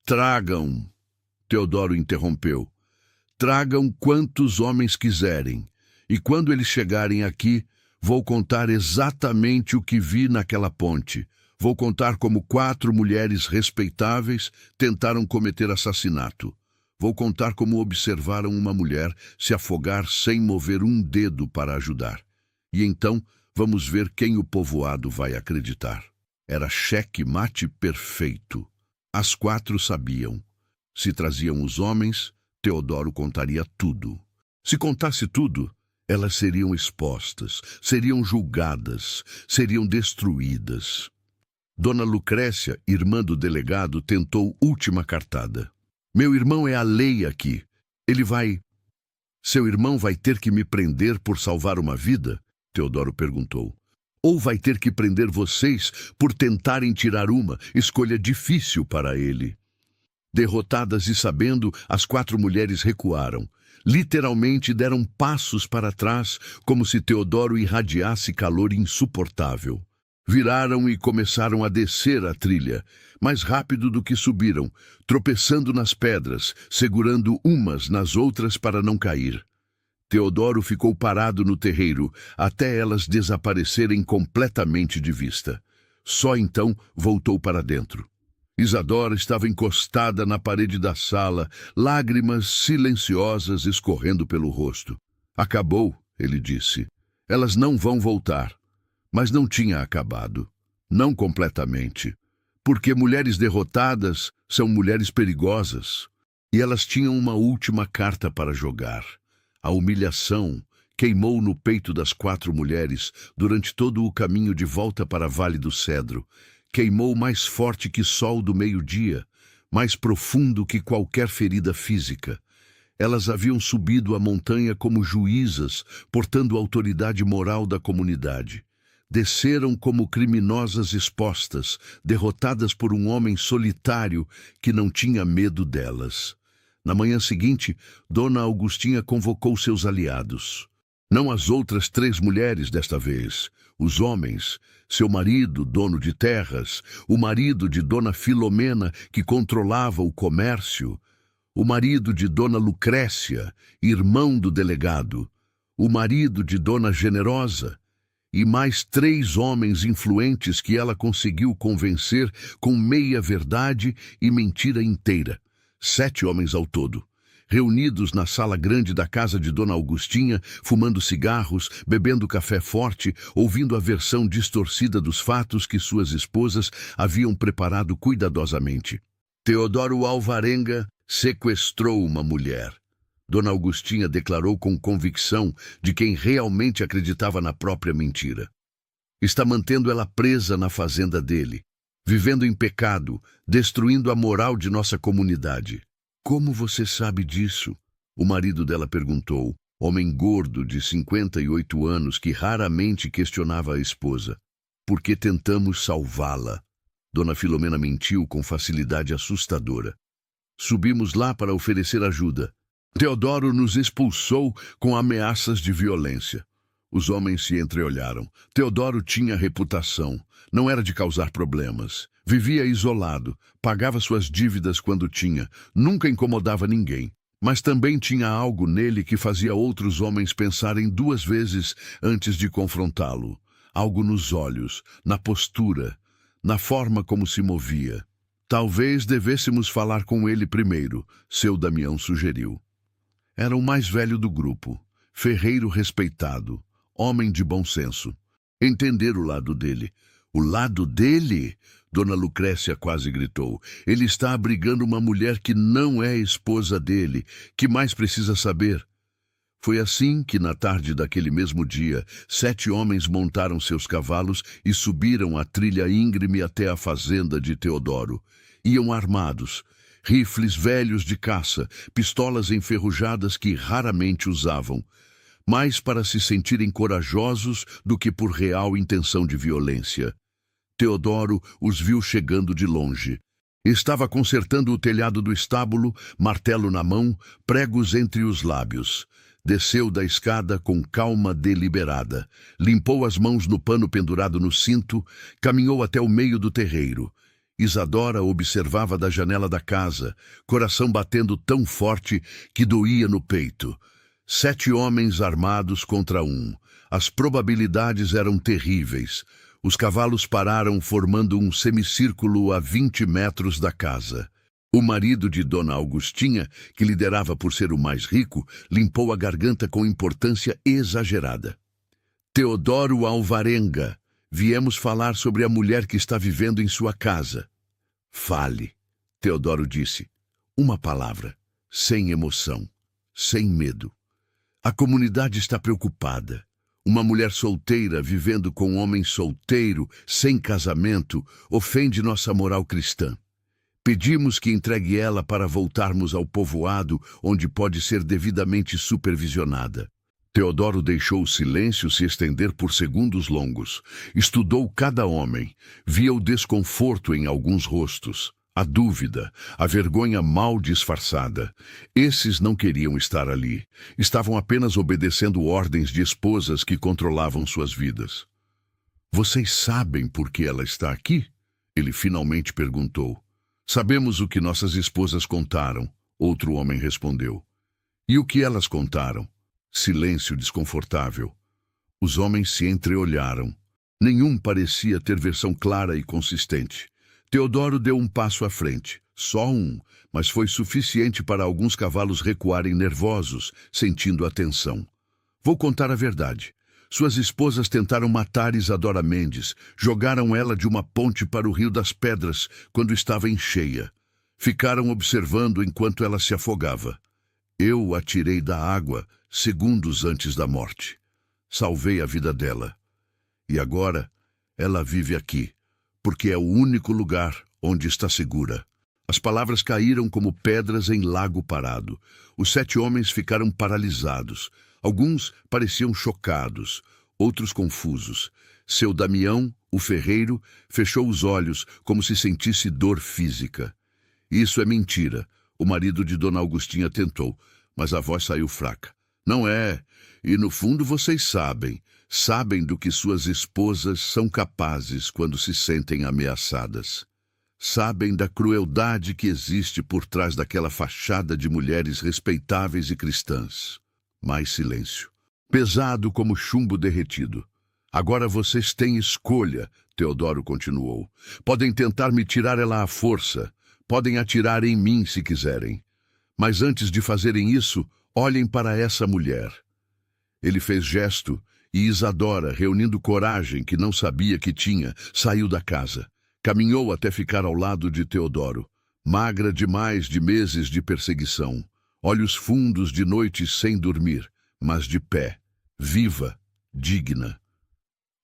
Tragam. Teodoro interrompeu. Tragam quantos homens quiserem. E quando eles chegarem aqui, vou contar exatamente o que vi naquela ponte. Vou contar como 4 mulheres respeitáveis tentaram cometer assassinato. Vou contar como observaram uma mulher se afogar sem mover um dedo para ajudar. E então vamos ver quem o povoado vai acreditar. Era cheque-mate perfeito. As 4 sabiam. Se traziam os homens, Teodoro contaria tudo. Se contasse tudo, elas seriam expostas, seriam julgadas, seriam destruídas. Dona Lucrécia, irmã do delegado, tentou última cartada. Meu irmão é a lei aqui. Seu irmão vai ter que me prender por salvar uma vida? Teodoro perguntou. Ou vai ter que prender vocês por tentarem tirar uma, escolha difícil para ele. Derrotadas e sabendo, as 4 mulheres recuaram. Literalmente deram passos para trás, como se Teodoro irradiasse calor insuportável. Viraram e começaram a descer a trilha, mais rápido do que subiram, tropeçando nas pedras, segurando umas nas outras para não cair. Teodoro ficou parado no terreiro, até elas desaparecerem completamente de vista. Só então voltou para dentro. Isadora estava encostada na parede da sala, lágrimas silenciosas escorrendo pelo rosto. Acabou, ele disse. Elas não vão voltar. Mas não tinha acabado. Não completamente. Porque mulheres derrotadas são mulheres perigosas. E elas tinham uma última carta para jogar. A humilhação queimou no peito das 4 mulheres durante todo o caminho de volta para Vale do Cedro. Queimou mais forte que sol do meio-dia, mais profundo que qualquer ferida física. Elas haviam subido a montanha como juízas, portando a autoridade moral da comunidade. Desceram como criminosas expostas, derrotadas por um homem solitário que não tinha medo delas. Na manhã seguinte, Dona Augustinha convocou seus aliados. Não as outras 3 mulheres desta vez. Os homens, seu marido, dono de terras, o marido de Dona Filomena, que controlava o comércio, o marido de Dona Lucrécia, irmão do delegado, o marido de Dona Generosa. e mais 3 homens influentes que ela conseguiu convencer com meia-verdade e mentira inteira. 7 homens ao todo, reunidos na sala grande da casa de Dona Augustinha, fumando cigarros, bebendo café forte, ouvindo a versão distorcida dos fatos que suas esposas haviam preparado cuidadosamente. Teodoro Alvarenga sequestrou uma mulher. Dona Augustinha declarou com convicção de quem realmente acreditava na própria mentira. Está mantendo ela presa na fazenda dele, vivendo em pecado, destruindo a moral de nossa comunidade. Como você sabe disso? O marido dela perguntou, homem gordo de 58 anos que raramente questionava a esposa. Porque tentamos salvá-la. Dona Filomena mentiu com facilidade assustadora. Subimos lá para oferecer ajuda. Teodoro nos expulsou com ameaças de violência. Os homens se entreolharam. Teodoro tinha reputação. Não era de causar problemas. Vivia isolado, pagava suas dívidas quando tinha, nunca incomodava ninguém. Mas também tinha algo nele que fazia outros homens pensarem 2 vezes antes de confrontá-lo. Algo nos olhos, na postura, na forma como se movia. Talvez devêssemos falar com ele primeiro, seu Damião sugeriu. Era o mais velho do grupo, ferreiro respeitado, homem de bom senso. Entender o lado dele. O lado dele? Dona Lucrécia quase gritou. Ele está abrigando uma mulher que não é esposa dele. Que mais precisa saber? Foi assim que, na tarde daquele mesmo dia, 7 homens montaram seus cavalos e subiram a trilha íngreme até a fazenda de Teodoro. Iam armados, rifles velhos de caça, pistolas enferrujadas que raramente usavam, mais para se sentirem corajosos do que por real intenção de violência. Teodoro os viu chegando de longe. Estava consertando o telhado do estábulo, martelo na mão, pregos entre os lábios. Desceu da escada com calma deliberada. Limpou as mãos no pano pendurado no cinto, caminhou até o meio do terreiro. Isadora observava da janela da casa, coração batendo tão forte que doía no peito. 7 homens armados contra 1. As probabilidades eram terríveis. Os cavalos pararam formando um semicírculo a 20 metros da casa. O marido de Dona Augustinha, que liderava por ser o mais rico, limpou a garganta com importância exagerada. Teodoro Alvarenga, viemos falar sobre a mulher que está vivendo em sua casa. Fale, Teodoro disse. Uma palavra, sem emoção, sem medo. A comunidade está preocupada. Uma mulher solteira vivendo com um homem solteiro, sem casamento, ofende nossa moral cristã. Pedimos que entregue ela para voltarmos ao povoado, onde pode ser devidamente supervisionada. Teodoro deixou o silêncio se estender por segundos longos. Estudou cada homem. Via o desconforto em alguns rostos, a dúvida, a vergonha mal disfarçada. Esses não queriam estar ali. Estavam apenas obedecendo ordens de esposas que controlavam suas vidas. Vocês sabem por que ela está aqui? Ele finalmente perguntou. Sabemos o que nossas esposas contaram, outro homem respondeu. E o que elas contaram? Silêncio desconfortável. Os homens se entreolharam. Nenhum parecia ter versão clara e consistente. Teodoro deu um passo à frente. Só um, mas foi suficiente para alguns cavalos recuarem nervosos, sentindo a tensão. Vou contar a verdade. Suas esposas tentaram matar Isadora Mendes, jogaram ela de uma ponte para o Rio das Pedras, quando estava em cheia. Ficaram observando enquanto ela se afogava. Eu a tirei da água segundos antes da morte. Salvei a vida dela. E agora ela vive aqui, porque é o único lugar onde está segura. As palavras caíram como pedras em lago parado. Os 7 homens ficaram paralisados. Alguns pareciam chocados, outros confusos. Seu Damião, o ferreiro, fechou os olhos como se sentisse dor física. Isso é mentira, o marido de Dona Augustinha tentou, mas a voz saiu fraca. Não é, e no fundo vocês sabem do que suas esposas são capazes quando se sentem ameaçadas. Sabem da crueldade que existe por trás daquela fachada de mulheres respeitáveis e cristãs. Mais silêncio, pesado como chumbo derretido. Agora vocês têm escolha, Teodoro continuou. Podem tentar me tirar ela à força. Podem atirar em mim se quiserem. Mas antes de fazerem isso, olhem para essa mulher. Ele fez gesto e Isadora, reunindo coragem que não sabia que tinha, saiu da casa. Caminhou até ficar ao lado de Teodoro, magra demais de meses de perseguição, olhos fundos de noites sem dormir, mas de pé, viva, digna.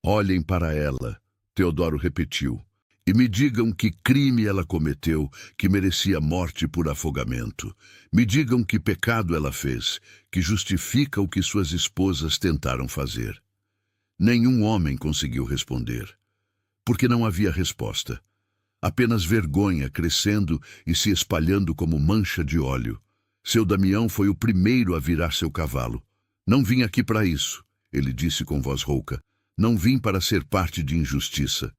Olhem para ela, Teodoro repetiu, e me digam que crime ela cometeu, que merecia morte por afogamento. Me digam que pecado ela fez, que justifica o que suas esposas tentaram fazer. Nenhum homem conseguiu responder, porque não havia resposta. Apenas vergonha crescendo e se espalhando como mancha de óleo. Seu Damião foi o primeiro a virar seu cavalo. Não vim aqui para isso, ele disse com voz rouca. Não vim para ser parte de injustiça.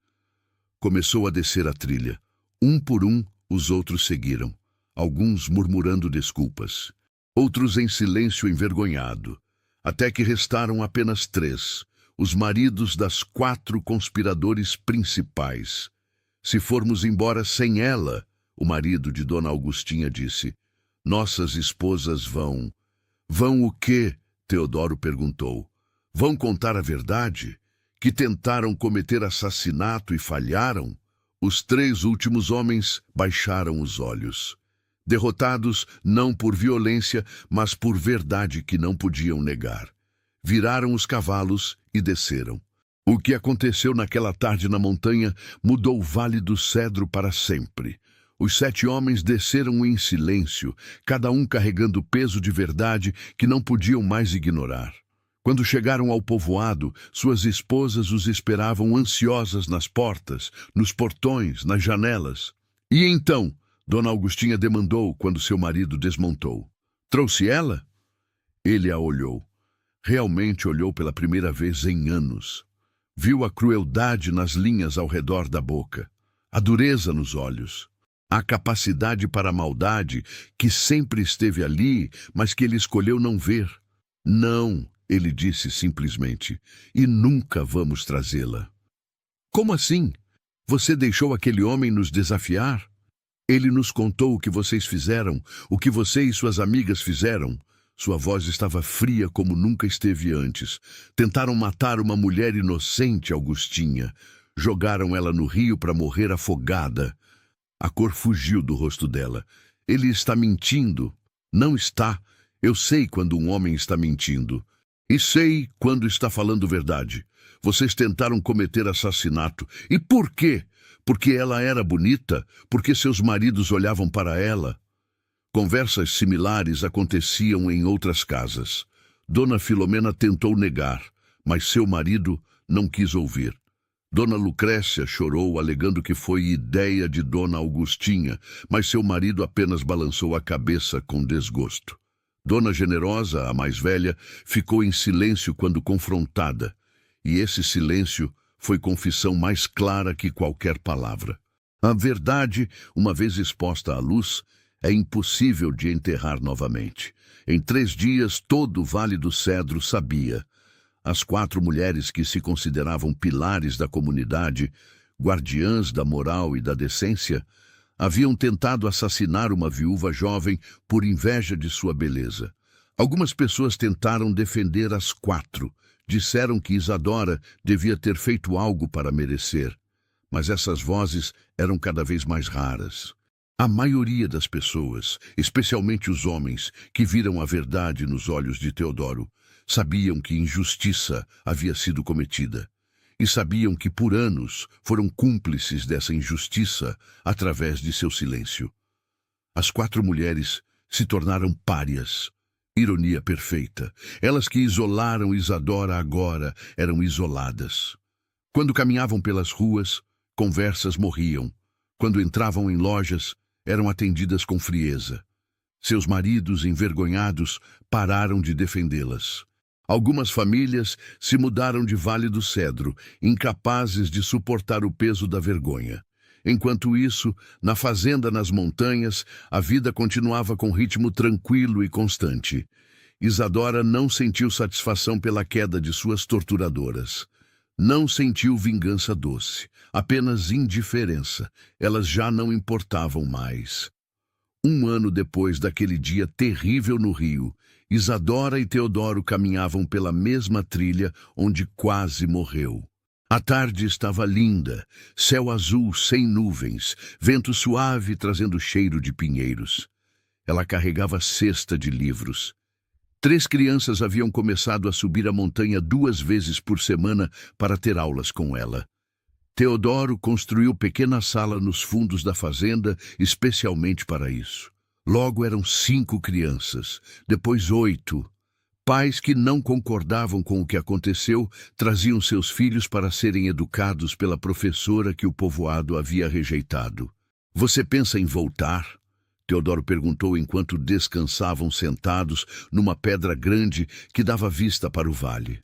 Começou a descer a trilha. Um por um, os outros seguiram. Alguns murmurando desculpas. Outros em silêncio envergonhado. Até que restaram apenas 3. Os maridos das 4 conspiradores principais. Se formos embora sem ela, o marido de Dona Augustinha disse, nossas esposas vão. Vão o quê? Teodoro perguntou. Vão contar a verdade? Que tentaram cometer assassinato e falharam? Os 3 últimos homens baixaram os olhos. Derrotados não por violência, mas por verdade que não podiam negar. Viraram os cavalos e desceram. O que aconteceu naquela tarde na montanha mudou o Vale do Cedro para sempre. Os 7 homens desceram em silêncio, cada um carregando peso de verdade que não podiam mais ignorar. Quando chegaram ao povoado, suas esposas os esperavam ansiosas nas portas, nos portões, nas janelas. E então, Dona Augustinha demandou quando seu marido desmontou. Trouxe ela? Ele a olhou. Realmente olhou pela primeira vez em anos. Viu a crueldade nas linhas ao redor da boca, a dureza nos olhos, a capacidade para a maldade que sempre esteve ali, mas que ele escolheu não ver. Não, ele disse simplesmente, e nunca vamos trazê-la. Como assim? Você deixou aquele homem nos desafiar? Ele nos contou o que vocês fizeram, o que você e suas amigas fizeram. Sua voz estava fria como nunca esteve antes. Tentaram matar uma mulher inocente, Augustinha. Jogaram ela no rio para morrer afogada. A cor fugiu do rosto dela. Ele está mentindo. Não está. Eu sei quando um homem está mentindo. E sei quando está falando verdade. Vocês tentaram cometer assassinato. E por quê? Porque ela era bonita? Porque seus maridos olhavam para ela? Conversas similares aconteciam em outras casas. Dona Filomena tentou negar, mas seu marido não quis ouvir. Dona Lucrécia chorou, alegando que foi ideia de Dona Augustinha, mas seu marido apenas balançou a cabeça com desgosto. Dona Generosa, a mais velha, ficou em silêncio quando confrontada, e esse silêncio foi confissão mais clara que qualquer palavra. A verdade, uma vez exposta à luz, é impossível de enterrar novamente. Em 3 dias, todo o Vale do Cedro sabia. As 4 mulheres que se consideravam pilares da comunidade, guardiãs da moral e da decência, haviam tentado assassinar uma viúva jovem por inveja de sua beleza. Algumas pessoas tentaram defender as 4. Disseram que Isadora devia ter feito algo para merecer. Mas essas vozes eram cada vez mais raras. A maioria das pessoas, especialmente os homens, que viram a verdade nos olhos de Teodoro, sabiam que injustiça havia sido cometida. E sabiam que por anos foram cúmplices dessa injustiça através de seu silêncio. As 4 mulheres se tornaram párias. Ironia perfeita. Elas que isolaram Isadora agora eram isoladas. Quando caminhavam pelas ruas, conversas morriam. Quando entravam em lojas, eram atendidas com frieza. Seus maridos, envergonhados, pararam de defendê-las. Algumas famílias se mudaram de Vale do Cedro, incapazes de suportar o peso da vergonha. Enquanto isso, na fazenda nas montanhas, a vida continuava com ritmo tranquilo e constante. Isadora não sentiu satisfação pela queda de suas torturadoras. Não sentiu vingança doce, apenas indiferença. Elas já não importavam mais. Um ano depois daquele dia terrível no rio, Isadora e Teodoro caminhavam pela mesma trilha onde quase morreu. A tarde estava linda, céu azul sem nuvens, vento suave trazendo cheiro de pinheiros. Ela carregava cesta de livros. 3 crianças haviam começado a subir a montanha 2 vezes por semana para ter aulas com ela. Teodoro construiu pequena sala nos fundos da fazenda especialmente para isso. Logo eram 5 crianças, depois 8. Pais que não concordavam com o que aconteceu traziam seus filhos para serem educados pela professora que o povoado havia rejeitado. Você pensa em voltar? Teodoro perguntou enquanto descansavam sentados numa pedra grande que dava vista para o vale.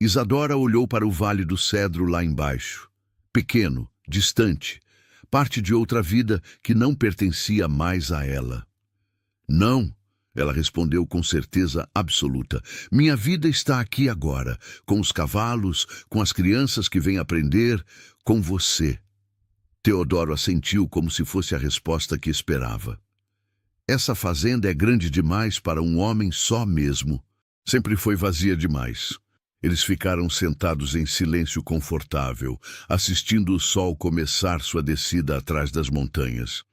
Isadora olhou para o vale do cedro lá embaixo. Pequeno, distante, parte de outra vida que não pertencia mais a ela. Não, ela respondeu com certeza absoluta. Minha vida está aqui agora, com os cavalos, com as crianças que vêm aprender, com você. Teodoro assentiu como se fosse a resposta que esperava. Essa fazenda é grande demais para um homem só mesmo. Sempre foi vazia demais. Eles ficaram sentados em silêncio confortável, assistindo o sol começar sua descida atrás das montanhas,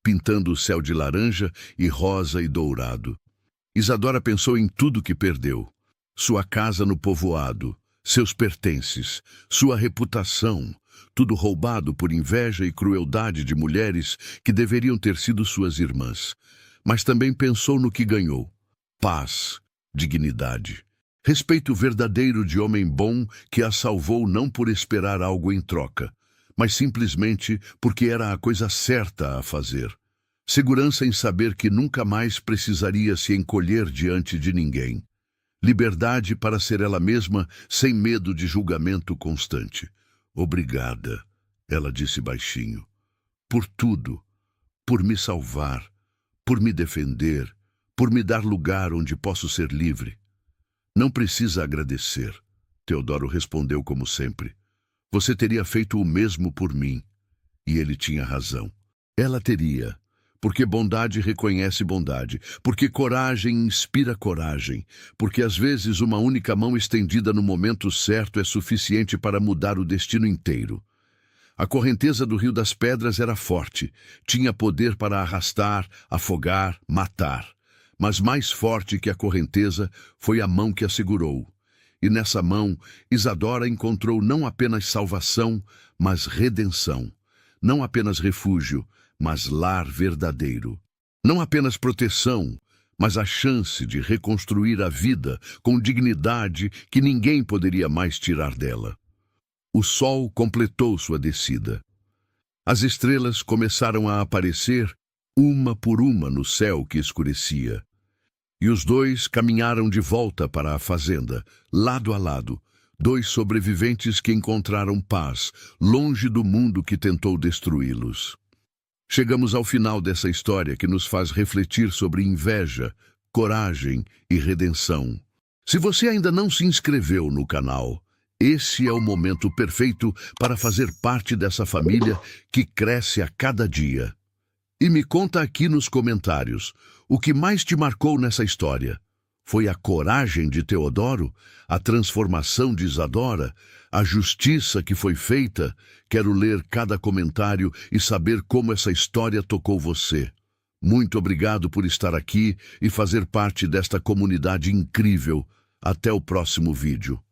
pintando o céu de laranja e rosa e dourado. Isadora pensou em tudo que perdeu. Sua casa no povoado, seus pertences, sua reputação, tudo roubado por inveja e crueldade de mulheres que deveriam ter sido suas irmãs. Mas também pensou no que ganhou: paz, dignidade, respeito verdadeiro de homem bom que a salvou não por esperar algo em troca, mas simplesmente porque era a coisa certa a fazer. Segurança em saber que nunca mais precisaria se encolher diante de ninguém. Liberdade para ser ela mesma sem medo de julgamento constante. Obrigada, ela disse baixinho, por tudo, por me salvar, por me defender, por me dar lugar onde posso ser livre. Não precisa agradecer, Teodoro respondeu como sempre. Você teria feito o mesmo por mim. E ele tinha razão. Ela teria, porque bondade reconhece bondade, porque coragem inspira coragem, porque às vezes uma única mão estendida no momento certo é suficiente para mudar o destino inteiro. A correnteza do Rio das Pedras era forte, tinha poder para arrastar, afogar, matar. Mas mais forte que a correnteza foi a mão que a segurou. E nessa mão, Isadora encontrou não apenas salvação, mas redenção. Não apenas refúgio, mas lar verdadeiro. Não apenas proteção, mas a chance de reconstruir a vida com dignidade que ninguém poderia mais tirar dela. O sol completou sua descida. As estrelas começaram a aparecer, uma por uma no céu que escurecia. E os dois caminharam de volta para a fazenda, lado a lado, 2 sobreviventes que encontraram paz, longe do mundo que tentou destruí-los. Chegamos ao final dessa história que nos faz refletir sobre inveja, coragem e redenção. Se você ainda não se inscreveu no canal, esse é o momento perfeito para fazer parte dessa família que cresce a cada dia. E me conta aqui nos comentários, o que mais te marcou nessa história? Foi a coragem de Teodoro? A transformação de Isadora? A justiça que foi feita? Quero ler cada comentário e saber como essa história tocou você. Muito obrigado por estar aqui e fazer parte desta comunidade incrível. Até o próximo vídeo.